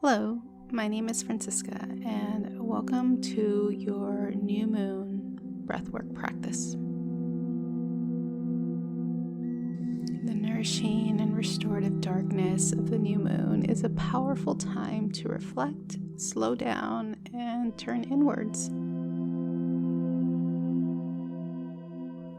Hello, my name is Francisca, and welcome to your new moon breathwork practice. The nourishing and restorative darkness of the new moon is a powerful time to reflect, slow down, and turn inwards.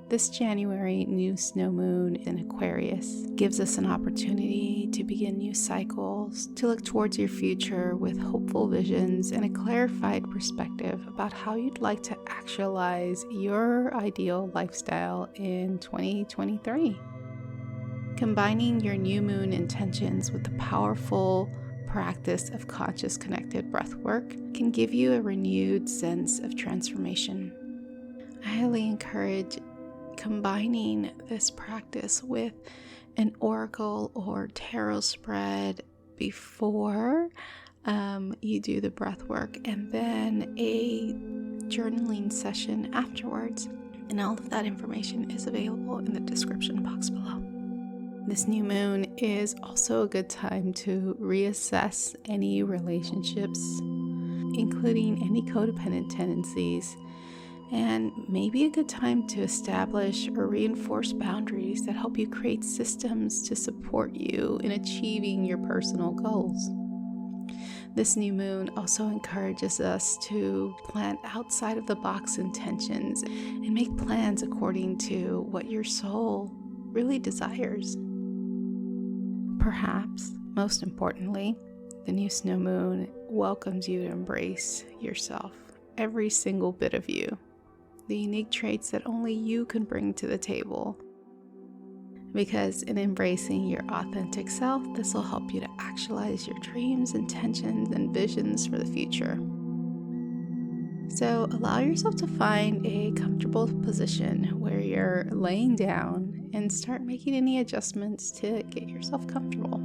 This January new snow moon in Aquarius gives us an opportunity to begin new cycles, to look towards your future with hopeful visions and a clarified perspective about how you'd like to actualize your ideal lifestyle in 2023. Combining your new moon intentions with the powerful practice of conscious connected breathwork can give you a renewed sense of transformation. I highly encourage combining this practice with an oracle or tarot spread before you do the breath work, and then a journaling session afterwards. And all of that information is available in the description box below. This new moon is also a good time to reassess any relationships, including any codependent tendencies, and maybe a good time to establish or reinforce boundaries that help you create systems to support you in achieving your personal goals. This new moon also encourages us to plan outside of the box intentions and make plans according to what your soul really desires. Perhaps, most importantly, the new snow moon welcomes you to embrace yourself, every single bit of you. The unique traits that only you can bring to the table. Because in embracing your authentic self, this will help you to actualize your dreams, intentions, and visions for the future. So allow yourself to find a comfortable position where you're laying down and start making any adjustments to get yourself comfortable.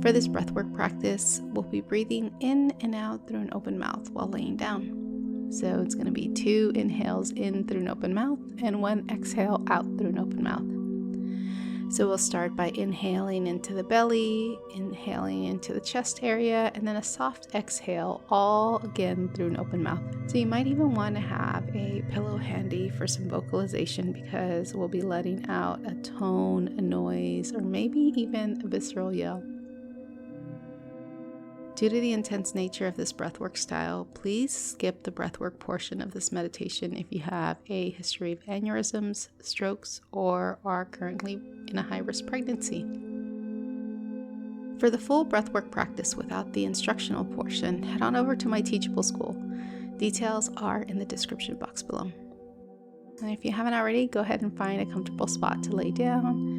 For this breathwork practice, we'll be breathing in and out through an open mouth while laying down. So it's going to be 2 inhales in through an open mouth and 1 exhale out through an open mouth. So we'll start by inhaling into the belly, inhaling into the chest area, and then a soft exhale, all again through an open mouth. So you might even want to have a pillow handy for some vocalization, because we'll be letting out a tone, a noise, or maybe even a visceral yell. Due to the intense nature of this breathwork style, please skip the breathwork portion of this meditation if you have a history of aneurysms, strokes, or are currently in a high-risk pregnancy. For the full breathwork practice without the instructional portion, head on over to my Teachable School. Details are in the description box below. And if you haven't already, go ahead and find a comfortable spot to lay down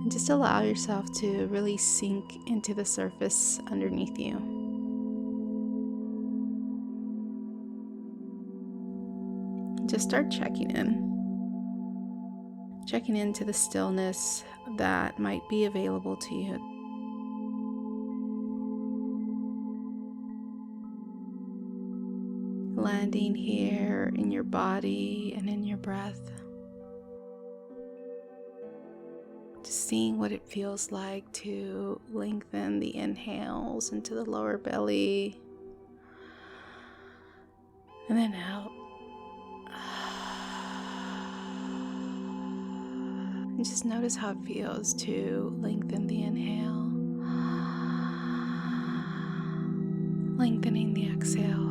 and just allow yourself to really sink into the surface underneath you. Just start checking into the stillness that might be available to you. Landing here in your body and in your breath. Just seeing what it feels like to lengthen the inhales into the lower belly and then out. And just notice how it feels to lengthen the inhale, lengthening the exhale.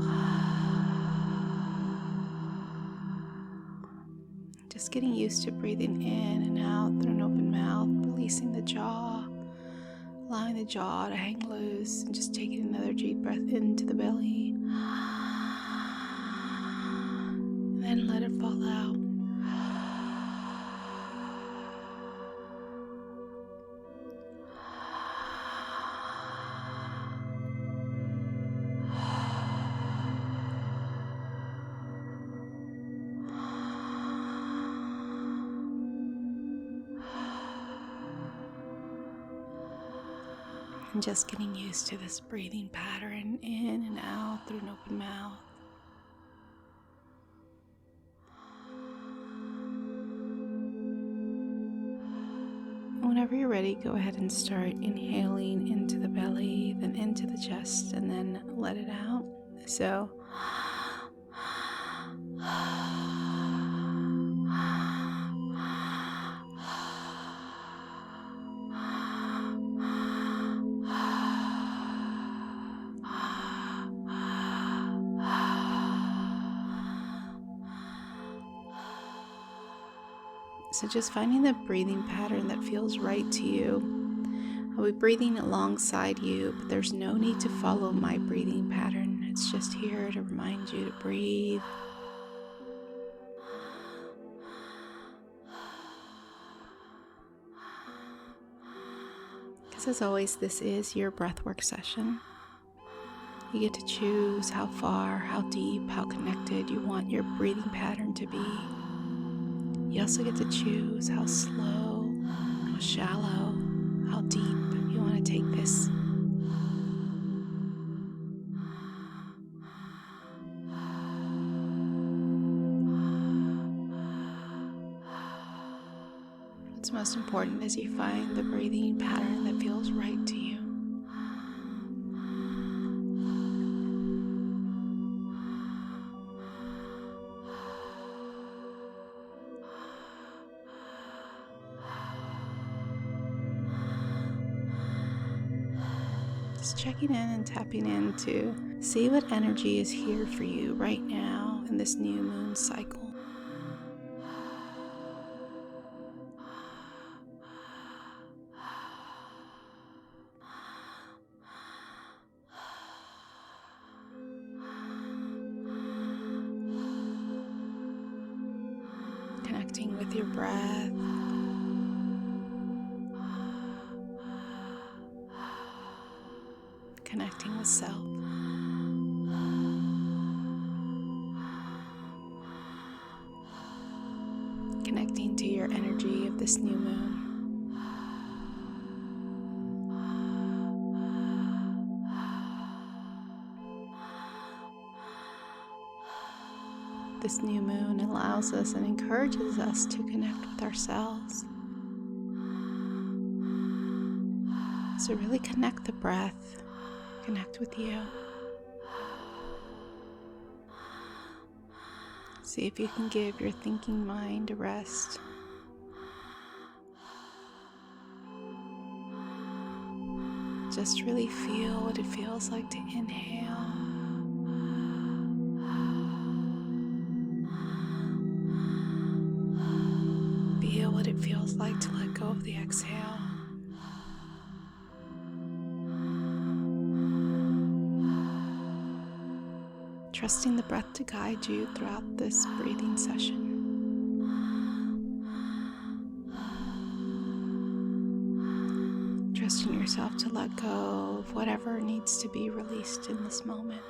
Just getting used to breathing in and out through an open mouth, releasing the jaw, allowing the jaw to hang loose, and just taking another deep breath into the belly. And then let it fall out. And just getting used to this breathing pattern in and out through an open mouth. Whenever you're ready, go ahead and start inhaling into the belly, then into the chest and then let it out. So So just finding the breathing pattern that feels right to you. I'll be breathing alongside you, but there's no need to follow my breathing pattern. It's just here to remind you to breathe. Because as always, this is your breathwork session. You get to choose how far, how deep, how connected you want your breathing pattern to be. You also get to choose how slow, how shallow, how deep you want to take this. What's most important is you find the breathing pattern that feels right to you. Just checking in and tapping in to see what energy is here for you right now in this new moon cycle. Connecting with your breath. Connecting with self. Connecting to your energy of this new moon. This new moon allows us and encourages us to connect with ourselves. So really connect the breath, connect with you. See if you can give your thinking mind a rest. Just really feel what it feels like to inhale. Feel what it feels like to let go of the exhale. Trusting the breath to guide you throughout this breathing session. Trusting yourself to let go of whatever needs to be released in this moment.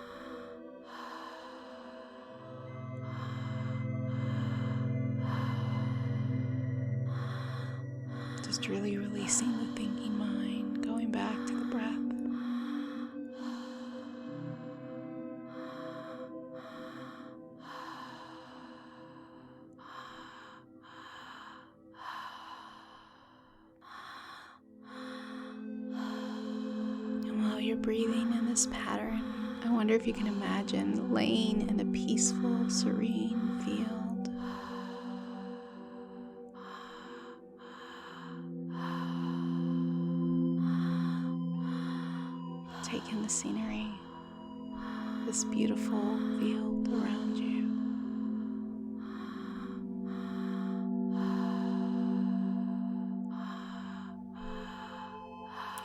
Just really releasing the thinking mind, going back to the breath. You're breathing in this pattern, I wonder if you can imagine laying in a peaceful, serene field. Take in the scenery, this beautiful field around you.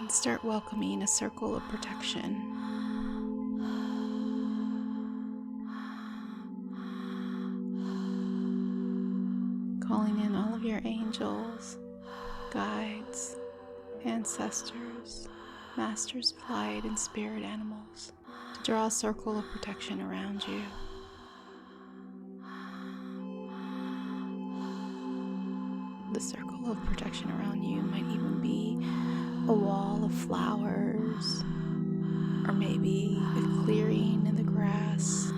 And start welcoming a circle of protection. Calling in all of your angels, guides, ancestors, masters of light, and spirit animals to draw a circle of protection around you. The circle of protection around you might even be a wall of flowers, or maybe a clearing in the grass.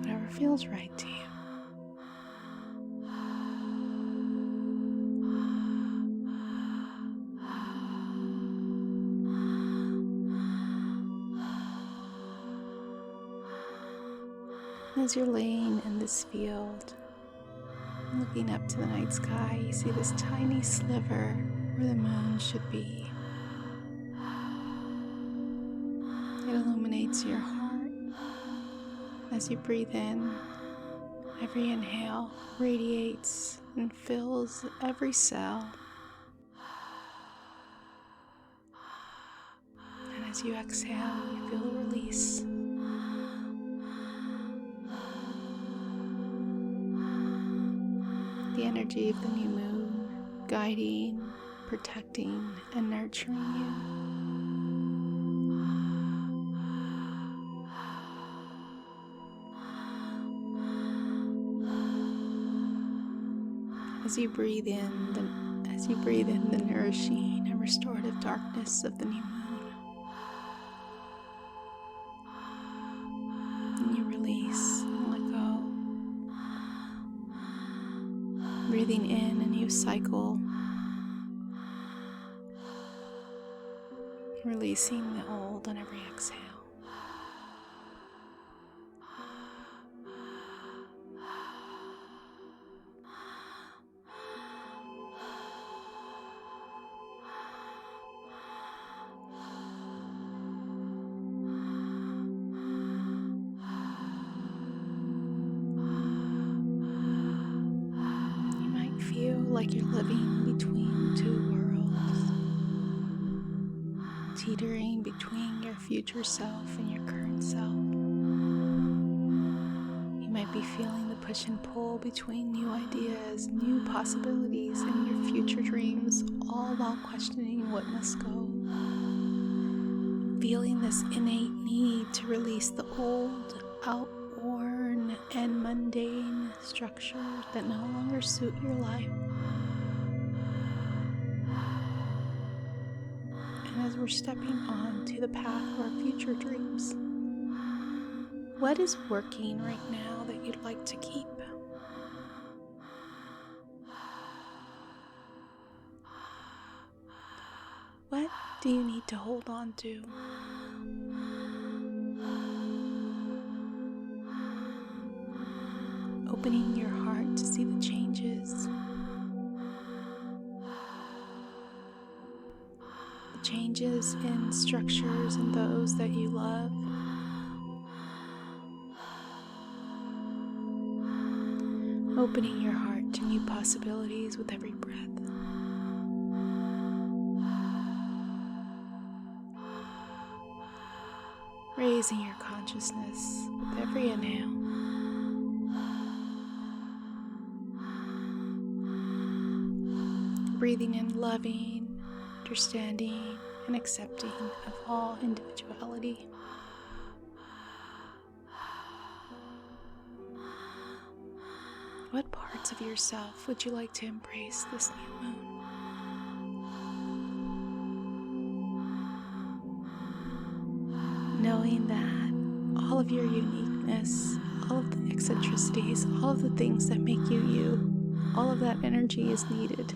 Whatever feels right to you. As you're laying in this field, looking up to the night sky, you see this tiny sliver where the moon should be. It illuminates your heart. As you breathe in, every inhale radiates and fills every cell. And as you exhale, you feel a release. The energy of the new moon guiding, protecting, and nurturing you. As you breathe in the nourishing and restorative darkness of the new moon, and you release and let go. Breathing in a new cycle, releasing the old on every exhale. Like you're living between two worlds, teetering between your future self and your current self. You might be feeling the push and pull between new ideas, new possibilities, and your future dreams, all while questioning what must go. Feeling this innate need to release the old, outworn, and mundane structures that no longer suit your life. And as we're stepping on to the path of our future dreams, what is working right now that you'd like to keep? What do you need to hold on to? Opening your heart to see the changes. Changes in structures and those that you love. Opening your heart to new possibilities with every breath. Raising your consciousness with every inhale. Breathing in loving, understanding, and accepting of all individuality. What parts of yourself would you like to embrace this new moon? Knowing that all of your uniqueness, all of the eccentricities, all of the things that make you you, all of that energy is needed.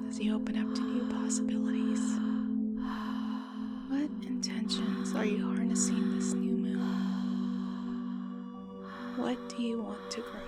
As you open up to new possibilities, what intentions are you harnessing this new moon? What do you want to grow?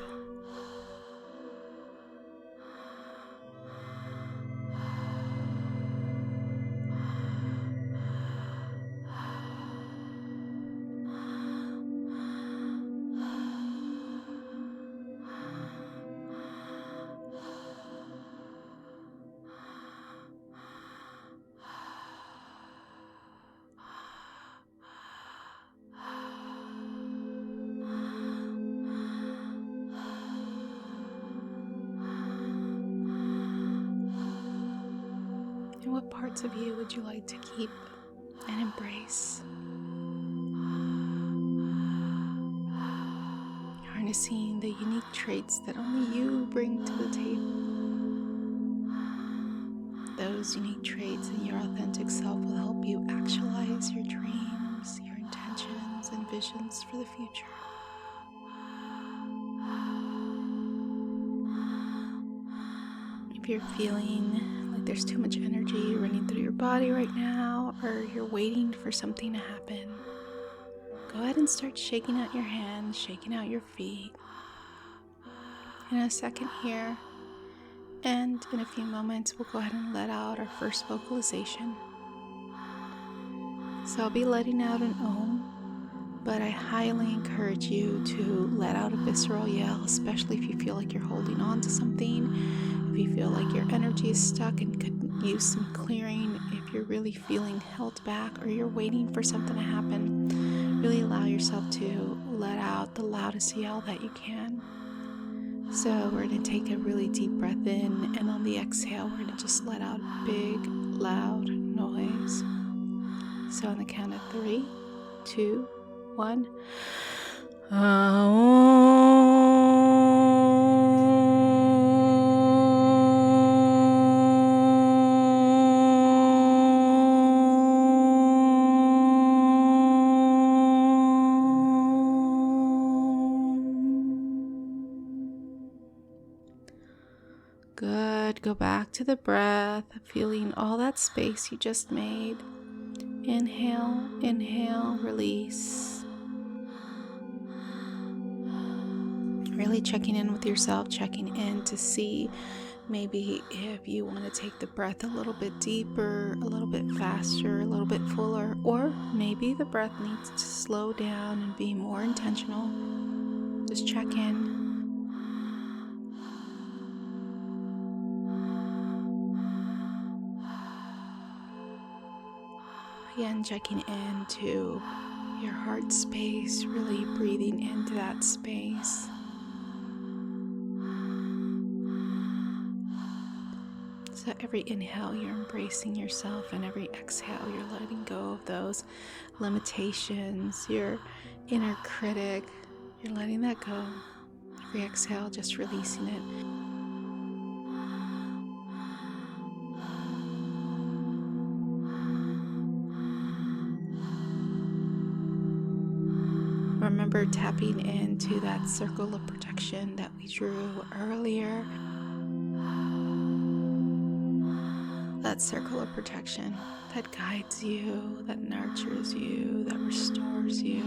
What parts of you would you like to keep and embrace? Harnessing the unique traits that only you bring to the table. Those unique traits in your authentic self will help you actualize your dreams, your intentions, and visions for the future. If you're feeling like like there's too much energy running through your body right now, or you're waiting for something to happen, go ahead and start shaking out your hands, shaking out your feet. In a second here, and in a few moments, we'll go ahead and let out our first vocalization. So I'll be letting out an Om, but I highly encourage you to let out a visceral yell, especially if you feel like you're holding on to something, if you feel like your energy is stuck and could use some clearing, if you're really feeling held back or you're waiting for something to happen, really allow yourself to let out the loudest yell that you can. So we're going to take a really deep breath in, and on the exhale, we're going to just let out a big, loud noise. So on the count of 3, 2, 1. Good. Go back to the breath, feeling all that space you just made. Inhale, inhale, release. Really checking in with yourself, checking in to see maybe if you want to take the breath a little bit deeper, a little bit faster, a little bit fuller, or maybe the breath needs to slow down and be more intentional. Just check in. Again, checking into your heart space, really breathing into that space. So every inhale, you're embracing yourself, and every exhale, you're letting go of those limitations, your inner critic. You're letting that go. Every exhale, just releasing it. Remember tapping into that circle of protection that we drew earlier. That circle of protection that guides you, that nurtures you, that restores you.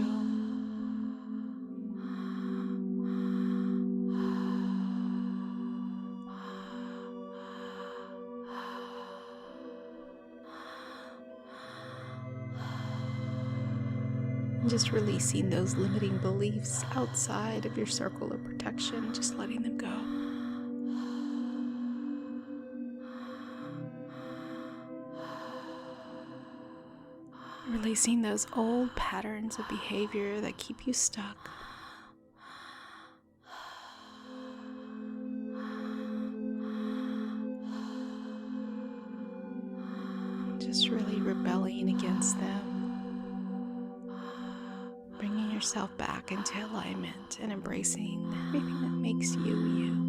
And just releasing those limiting beliefs outside of your circle of protection, just letting them go. Releasing those old patterns of behavior that keep you stuck. Just really rebelling against them. Bringing yourself back into alignment and embracing everything that makes you, you.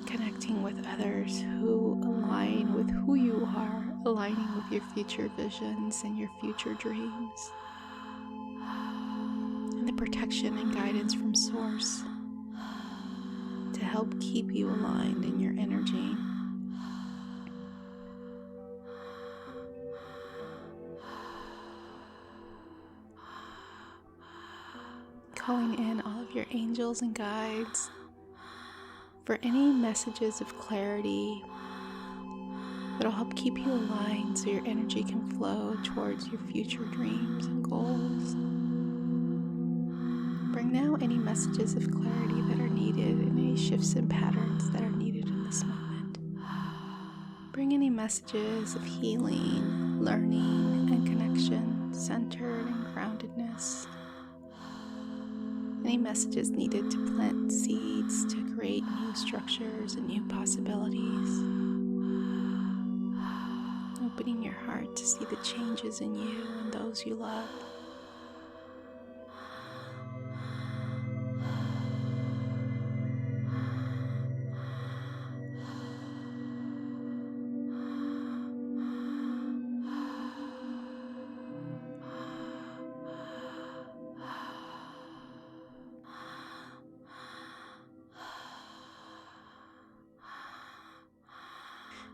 Connecting with others who align with who you are, aligning with your future visions and your future dreams. And the protection and guidance from Source to help keep you aligned in your energy. Calling in all of your angels and guides for any messages of clarity that'll help keep you aligned so your energy can flow towards your future dreams and goals. Bring now any messages of clarity that are needed and any shifts in patterns that are needed in this moment. Bring any messages of healing, learning, and connection, centered and groundedness. Any messages needed to plant seeds to create new structures and new possibilities. Opening your heart to see the changes in you and those you love.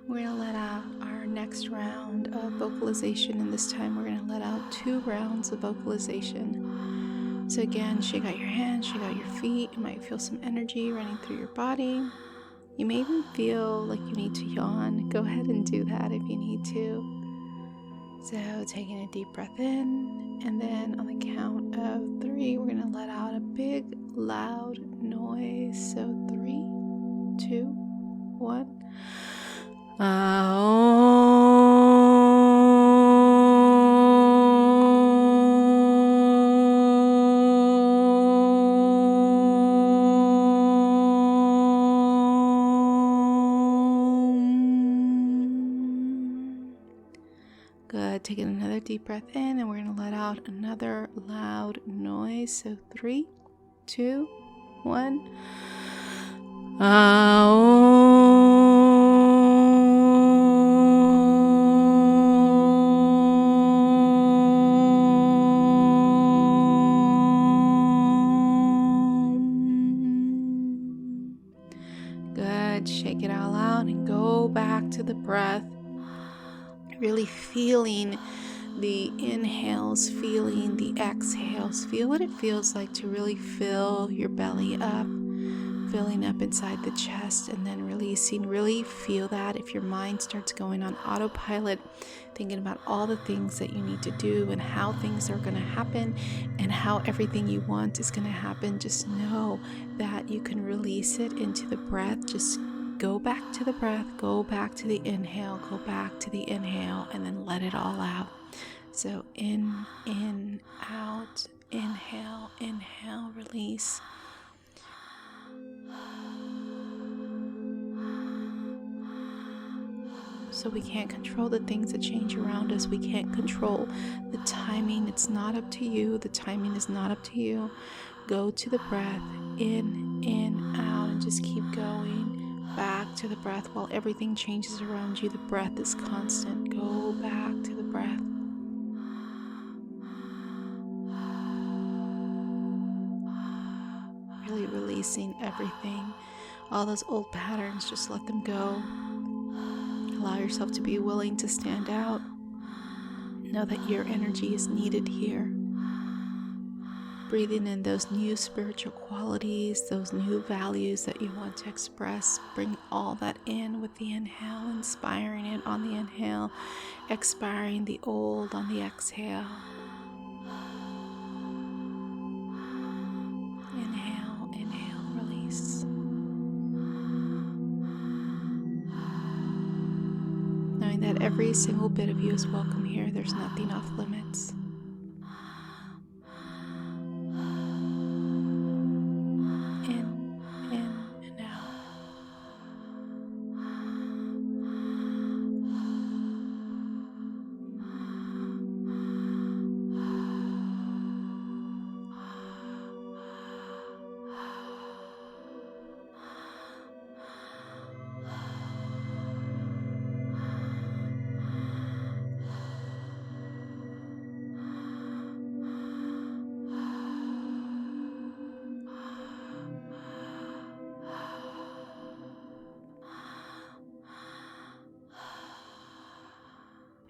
We're going to let out our next round of vocalization, and this time we're going to let out 2 rounds of vocalization. So again, shake out your hands, shake out your feet. You might feel some energy running through your body. You may even feel like you need to yawn. Go ahead and do that if you need to. So taking a deep breath in, and then on the count of 3, we're going to let out a big, loud noise. So 3, 2, 1. Good. Taking another deep breath in, and we're going to let out another loud noise. So 3, 2, 1. Good. Shake it all out and go back to the breath. Really feeling the inhales, feeling the exhales. Feel what it feels like to really fill your belly up, filling up inside the chest and then releasing. Really feel that. If your mind starts going on autopilot, thinking about all the things that you need to do and how things are going to happen and how everything you want is going to happen, just know that you can release it into the breath. Just go back to the breath, go back to the inhale, go back to the inhale, and then let it all out. So in, out, inhale, inhale, release. So we can't control the things that change around us. We can't control the timing. It's not up to you. The timing is not up to you. Go to the breath, in, out, and just keep going back to the breath. While everything changes around you, the breath is constant. Go back to the breath. Really releasing everything. All those old patterns, just let them go. Allow yourself to be willing to stand out. Know that your energy is needed here. Breathing in those new spiritual qualities, those new values that you want to express. Bring all that in with the inhale, inspiring it on the inhale, expiring the old on the exhale. Inhale, inhale, release. Knowing that every single bit of you is welcome here. There's nothing off limits. In and out.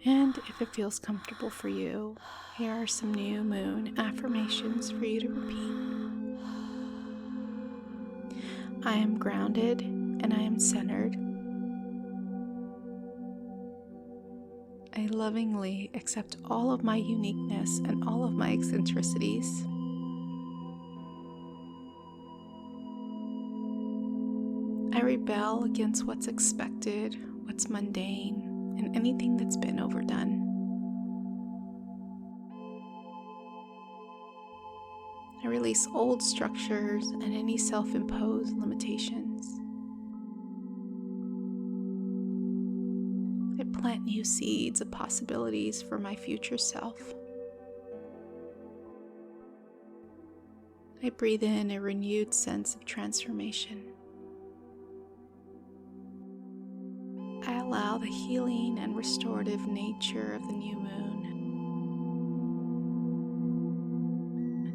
And if it feels comfortable for you, here are some new moon affirmations for you to repeat. I am grounded and I am centered. I lovingly accept all of my uniqueness and all of my eccentricities. I rebel against what's expected, what's mundane, and anything that's been overdone. I release old structures and any self-imposed limitations. I plant new seeds of possibilities for my future self. I breathe in a renewed sense of transformation. I allow the healing and restorative nature of the new moon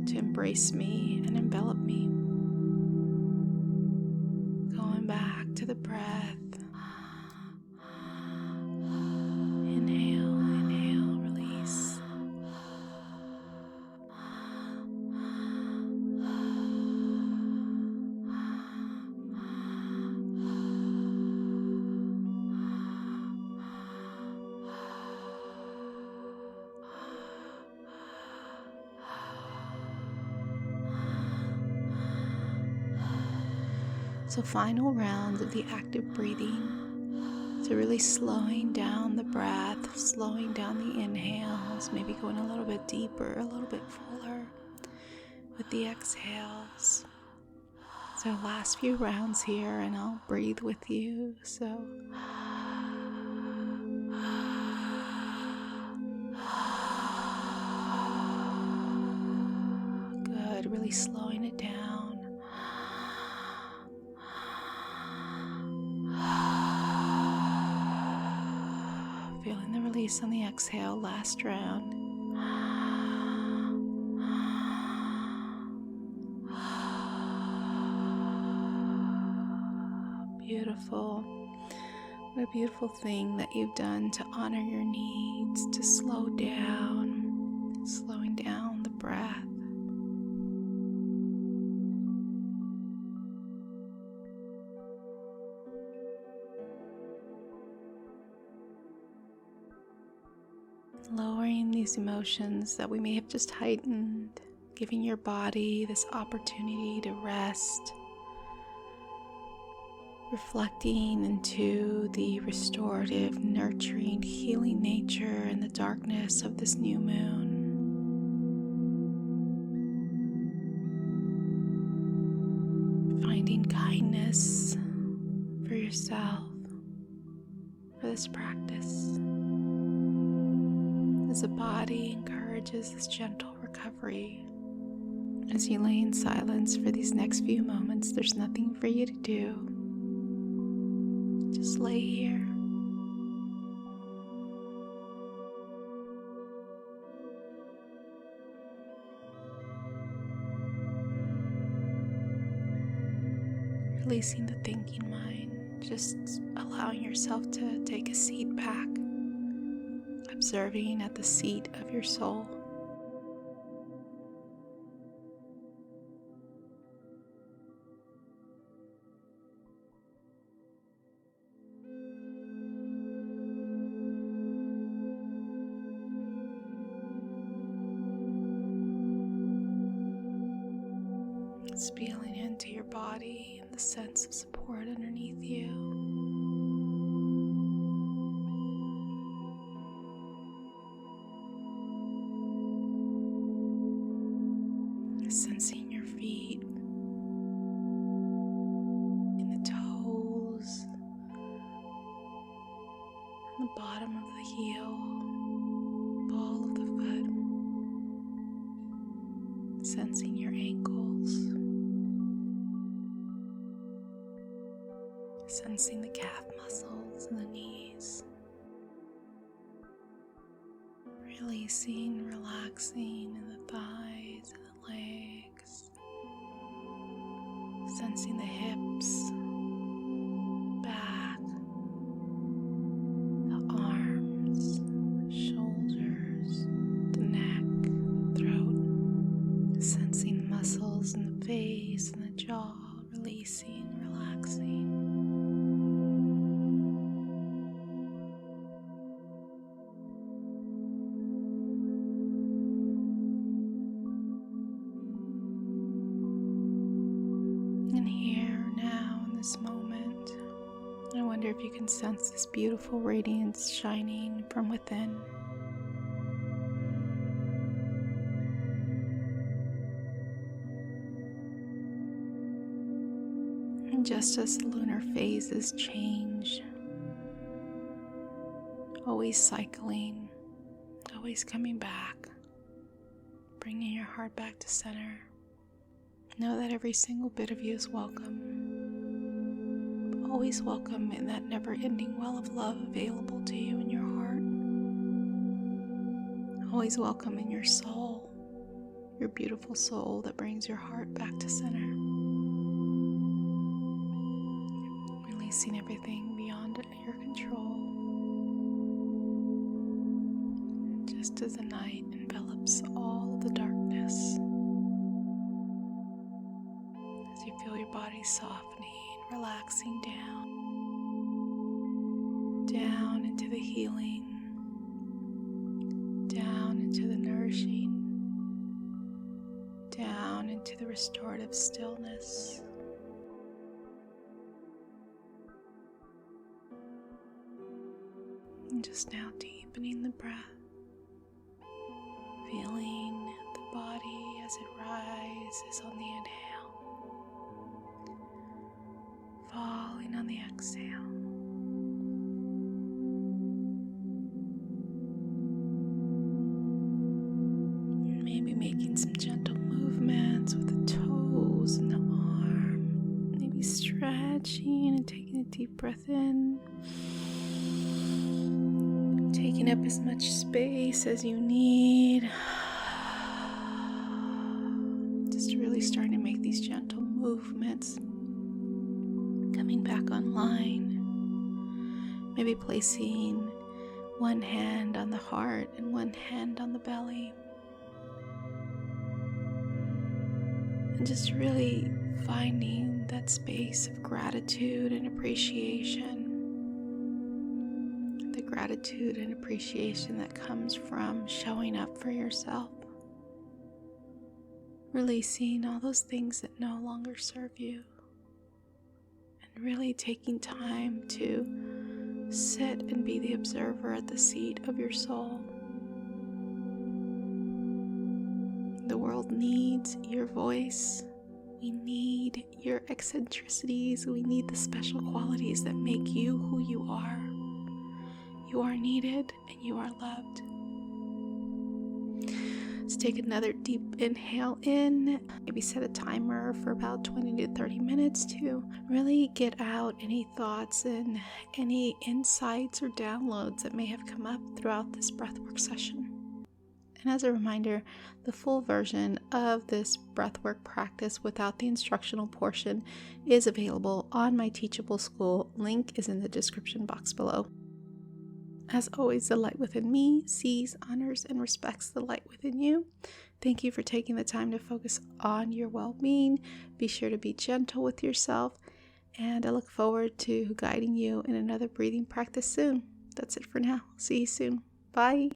to embrace me and envelop me. Going back to the breath. So final rounds of the active breathing. So really slowing down the breath, slowing down the inhales, maybe going a little bit deeper, a little bit fuller with the exhales. So last few rounds here, and I'll breathe with you. So good, really slowing it down. Feeling the release on the exhale, last round. Beautiful. What a beautiful thing that you've done to honor your needs, to slowing down the breath. Lowering these emotions that we may have just heightened, giving your body this opportunity to rest, reflecting into the restorative, nurturing, healing nature and the darkness of this new moon. Finding kindness for yourself, for this practice. As the body encourages this gentle recovery. As you lay in silence for these next few moments, there's nothing for you to do. Just lay here. Releasing the thinking mind, just allowing yourself to take a seat back, observing at the seat of your soul. It's feeling into your body and the sense of support underneath you. Sensing your feet, in the toes, the bottom of the heel, ball of the foot, sensing your ankles, sensing the calf muscles and the knees, releasing, relaxing in the thighs and the legs, sensing the hips, back, the arms, shoulders, the neck, throat, sensing the muscles in the face and the jaw, releasing, relaxing. And here, now, in this moment, I wonder if you can sense this beautiful radiance shining from within. And just as the lunar phases change, always cycling, always coming back, bringing your heart back to center. Know that every single bit of you is welcome. Always welcome in that never-ending well of love available to you in your heart. Always welcome in your soul, your beautiful soul that brings your heart back to center. Releasing everything beyond your control. Just as the night envelops all of the darkness. You feel your body softening, relaxing down into the healing, down into the nourishing, down into the restorative stillness. And just now deepening the breath, feeling the body as it rises on the inhale, falling on the exhale. Maybe making some gentle movements with the toes and the arm. Maybe stretching and taking a deep breath in. Taking up as much space as you need. Just really starting to make these gentle movements. Coming back online. Maybe placing one hand on the heart and one hand on the belly. And just really finding that space of gratitude and appreciation. The gratitude and appreciation that comes from showing up for yourself. Releasing all those things that no longer serve you. And really taking time to sit and be the observer at the seat of your soul. The world needs your voice. We need your eccentricities. We need the special qualities that make you who you are. You are needed and you are loved. Let's take another deep inhale in. Maybe set a timer for about 20 to 30 minutes to really get out any thoughts and any insights or downloads that may have come up throughout this breathwork session. And as a reminder, the full version of this breathwork practice without the instructional portion is available on my Teachable School. Link is in the description box below. As always, the light within me sees, honors, and respects the light within you. Thank you for taking the time to focus on your well-being. Be sure to be gentle with yourself, and I look forward to guiding you in another breathing practice soon. That's it for now. See you soon. Bye.